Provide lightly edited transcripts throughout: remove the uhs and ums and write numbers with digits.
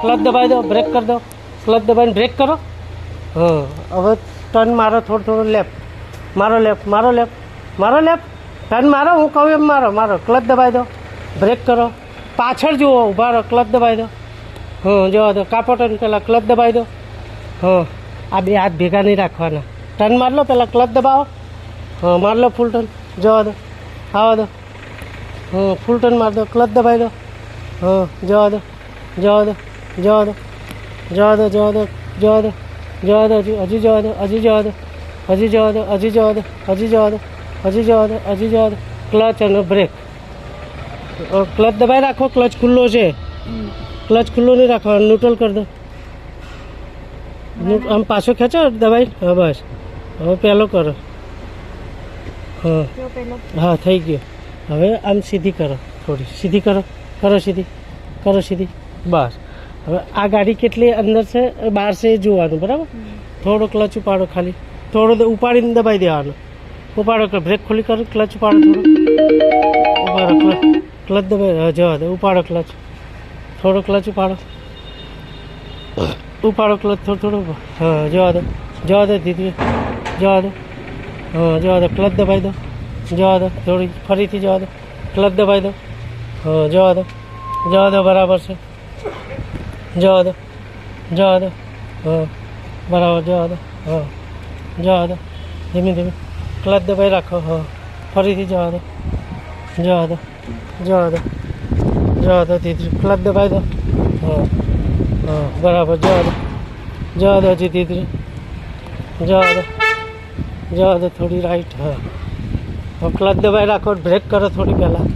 Clutch દબાવી દો, break કરી દો, ક્લચ દબાવીને બ્રેક કરો. હા, હવે ટર્ન મારો, થોડો લેફ્ટ, મારો લેફ્ટ, મારો લેફ્ટ, મારો લેફ્ટ, ટર્ન મારો, હું કહું એમ મારો, ક્લચ દબાવી દો, બ્રેક કરો, પાછળ જુઓ, ઊભા રહો, ક્લચ દબાવી દો. હા, જવા દો, કાપો ટર્ન, પહેલાં ક્લચ દબાવી દો. હા, આ બે હાથ ભેગા નહીં રાખવાના, ટર્ન માર લો, પહેલાં ક્લચ દબાવો. હા, માર લો ફૂલ ટર્ન, જવા દો, આવવા દો. હા, ફૂલ ટર્ન માર દો, ક્લચ દબાવી દો. હા, જવા દો, જવા દો, જવા દો, જવા દો, જવા દો, જવા દો, જવા દો, હજી જવા દો, હજી જવા દો, હજી જવા દો, હજી જવા દો, હજી જવા દો, હજી જવા દો, હજી જવા દો. ક્લચ અને બ્રેક. ક્લચ દબાઈ રાખો, ક્લચ ખુલ્લો છે, ક્લચ ખુલ્લો નહીં રાખવાનો, ન્યુટ્રલ કરી દો. આમ પાછો ખેંચો દબાઈ. હા, બસ હવે પહેલો કરો. હા હા, થઈ ગયો. હવે આમ સીધી કરો, થોડી સીધી કરો, કરો સીધી, કરો સીધી, બસ. હવે આ ગાડી કેટલી અંદર છે બહાર છે એ જોવાનું, બરાબર. થોડો ક્લચ ઉપાડો, ખાલી થોડો ઉપાડીને દબાઈ દેવાનો. ઉપાડો, બ્રેક ખોલી કરો, ક્લચ ઉપાડો, થોડો ઉપાડો, ક્લચ દબાઈ જવા દો, ઉપાડો ક્લચ, થોડો ક્લચ ઉપાડો, ઉપાડો ક્લચ થોડો. હા, જવા દો, જવા દો દીદી, જવા દો. હા, જવા દો, ક્લચ દબાઈ દો, જવા દો, થોડી ફરીથી જવા દો, ક્લચ દબાઈ દો. હા, જવા દો, જવા દો, બરાબર છે, જવા દો, જવા દો. હા, બરાબર, જવા દો. હા, જવા દો, ધીમે ધીમે, ક્લચ દબાઈ રાખો. હા, ફરીથી જવા દો, જવા દો, જવા દો, જવા દો દીદી, ક્લચ દબાઈ દો. હા હા, બરાબર, જવા દો, જવા દો, હજી દીદી, જવા દો, જવા દો, થોડી રાઈટ. હા, હવે ક્લચ દબાઈ રાખો, બ્રેક કરો થોડી પહેલાં.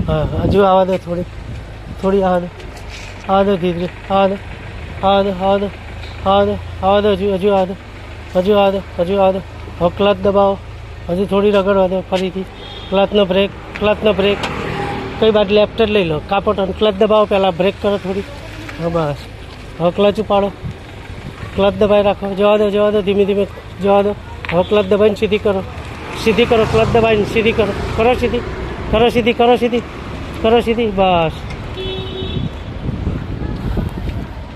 હા, હજુ આવવા દો, થોડી આવવા દો, આવવા દો દીદી, આવવા દો, આવવા દો, આવવા દો, આવવા દો, આવવા દો, હજુ આવવા દો, હજુ આવવા દો, હજુ આવવા દો. હવે ક્લચ દબાવો, હજુ થોડી રગડવા દો, ફરીથી ક્લચનો બ્રેક, ક્લચનો બ્રેક. કઈ બાજુ લેફ્ટ જ લઈ લો, કાપો ટર્ન, ક્લચ દબાવો, પહેલાં બ્રેક કરો થોડી. હા, બસ. હવે ક્લચ ઉપાડો, ક્લચ દબાઈ રાખો, જવા દો, જવા દો, ધીમે ધીમે જવા દો. હવે ક્લચ દબાઈને સીધી કરો, સીધી કરો, ક્લચ દબાઈને સીધી કરો, કરો સીધી, કરો સીધી, કરો સીધી, કરો સીધી, બસ.